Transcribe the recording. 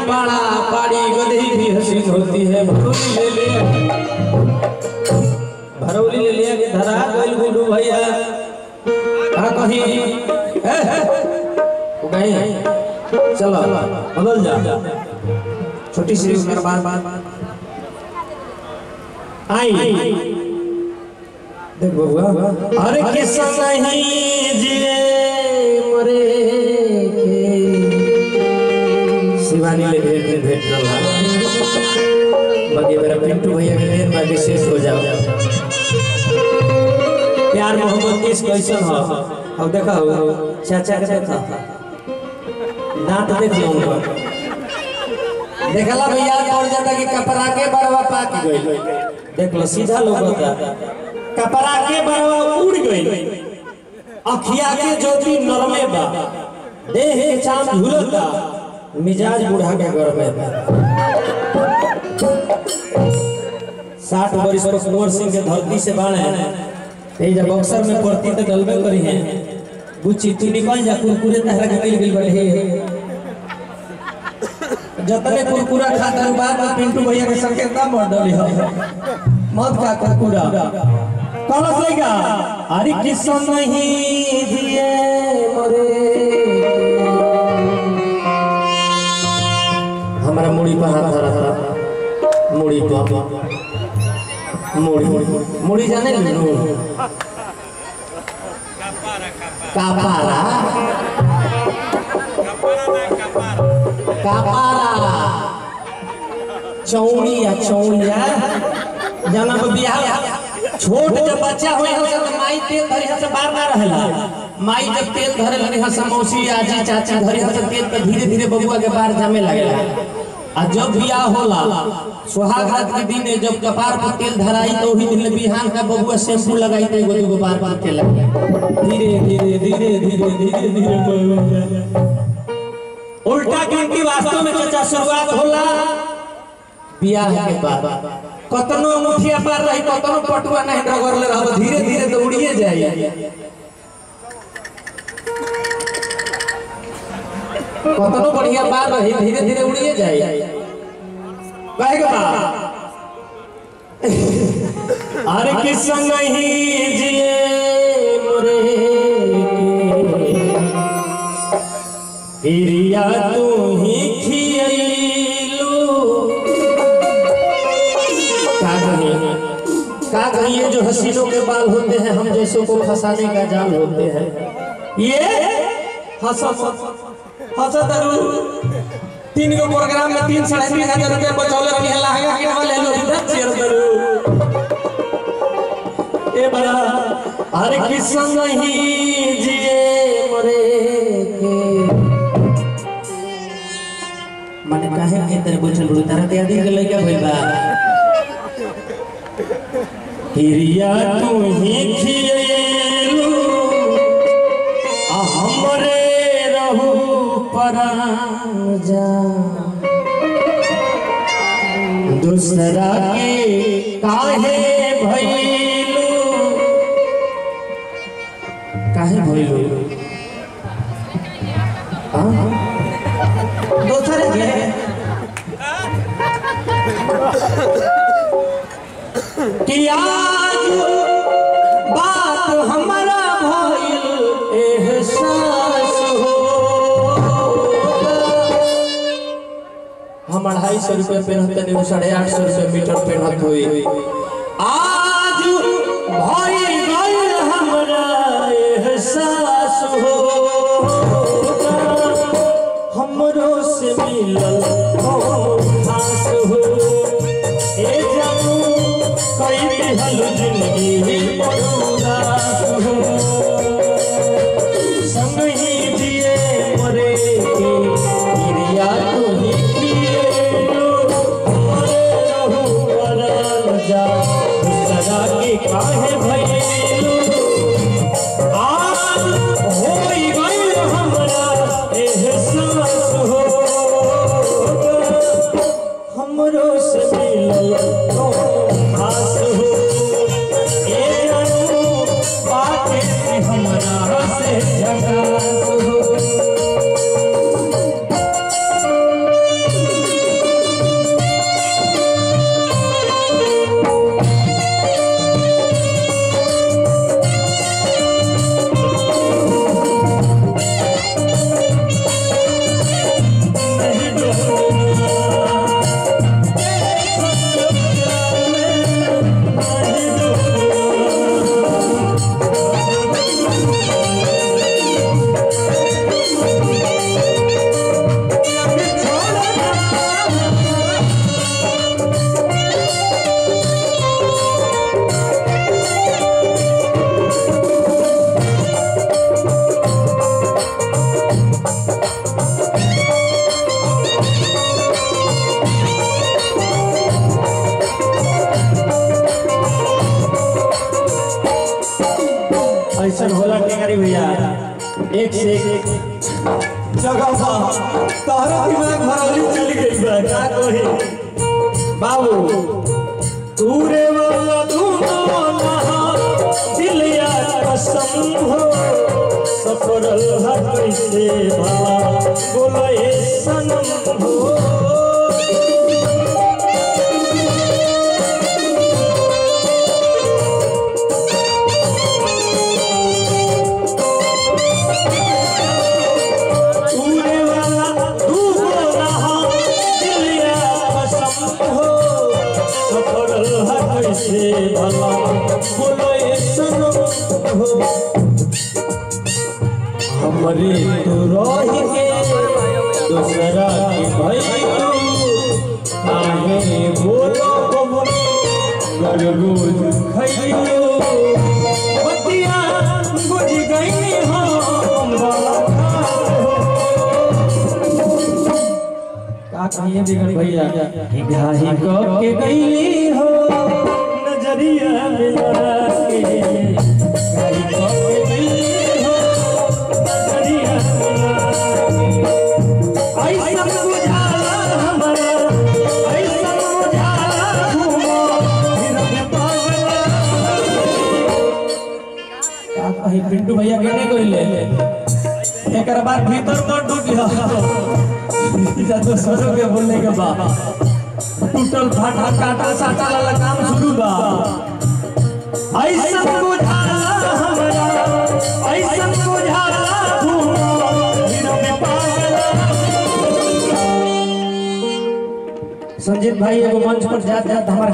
पाड़ा पाड़ी गधी भी हसीन होती है। भरौली ले लिया कि धरा गइल गुडू भैया का कहीं गए चलो बदल जा छोटी सी उम्र बाद आई देख बबुआ अरे किस्सा नहीं जिए मरे के शिवानी ले भेंट रहा बाकी मेरा पिंटू भैया के देर में विशेष हो जाओ प्यार मोहब्बत किस कैसन हो अब देखा हो चाचा के देखा दांत देख लो उनका देखला भैया और जाता कि कपड़ा के बरवा पाक गई देख लो सीधा लोग होता कपड़ा के बरवा उड़ गई अखिया के ज्योति नरमे बा देह के चांद झुलता मिजाज बूढ़ा के घर में 60 वर्ष पर कुंवर सिंह के धरती से बाढ़ है जब बक्सर में पड़ती तो डलबे करी है बुच्ची तू निकल जा कुरकुरे तहरा के मिल गइल बढ़े जतने कुरकुरा खाता बाद में पिंटू भैया के संकेत मत डली है मत का कुरकुरा कलस लेगा अरे किस्सा नहीं दिए मरे हमारा मुड़ी पर हाथ धरा था मुड़ी पर मुड़ी जाने लो कापारा चौड़िया जाना बियाह छोट जब बच्चा होई हो तो माई तेल धरी से बार ना रहेला माई जब तेल धरे लगे ह समौसी आजी चाचा धरी ह तेल पे धीरे-धीरे बबुआ के बार जामे लगेला आ जब बियाह होला सुहाग रात के दिन जब कपार पर तेल धराई तो ही दिन बिहान का बबुआ शैम्पू लगाई तो एगो बार बार तेल लगे धीरे उल्टा क्योंकि वास्तव में चाचा शुरुआत होला बियाह के बाद कतनो मुठिया पार रही कतनो पटुआ नहीं रगड़ले रहब धीरे-धीरे तो उड़िए जाई कतनो बढ़िया पार रही धीरे-धीरे उड़िए जाई कहेगा अरे किस्सा नहीं जिए मोरे हिरिया तू ही खियलू का ये जो हसीनों के बाल होते हैं हम जैसों को फंसाने का जाल होते हैं ये हंसतरू 3 गो प्रोग्राम में 3-3.5 रुपया बचौले रही है लहंगा के वाले लो इधर शेयर करू ए बड़ा अरे किस्सा नहीं जिए मरे के माने काहे के तेरे बोझल रो तारा ते आदि के लइका भइल बा हिरिया तू ही खियलू आ हमरे रहू पराजा दूसरा के काहे भइलू दोसर के कि आज बात हमारा भइल एहसास हो हम 250 रुपया पहनते नहीं 850 रुपया मीटर पहनत हुई आज भइल गइल हमरा एहसास हो हमरो से मिलल खास हो ए जानू कई दिहल जिंदगी बर्बाद हो संग ही जिए मरे के हिरिया तू ही खियलू हमरे रहू पराजा दूसरा के काहे भइलू आज होई गइल हमरा एहसास हो हमरो से मिलल खास हो ए अनु बात हमरा से झकास हो होला टेंगरी भैया एक से एक जगह बा तारा दिमाग भरौली चली गई बा का कही बाबू तूरे वाला दूनो महा दिलिया कसम हो सफरल हर कैसे भला बोलो ए सनम हो भला बोलो ये सुनो हो हमारे तो रही के दूसरा की भाई तू आगे बोलो कर रोज खाइयो बतिया बुझ गई हम का कहिए बिगड़ भैया घाही के गई हो नजरिया मिला के गाड़ी को गई हो नजरिया मिला ऐसा बुझाला हमारा ऐसा बुझाला घूमो फिर पागल का कही पिंटू भैया कहने को ले एक बार भीतर मत डूब गया तो सरो के बोलने के बाद टूटल फाटा काटा साटा वाला काम शुरू बा ऐसा बुझाला हमरा ऐसा बुझाला घूमो फिर में पागल संजीत भाई एगो मंच पर जाते हैं हमारे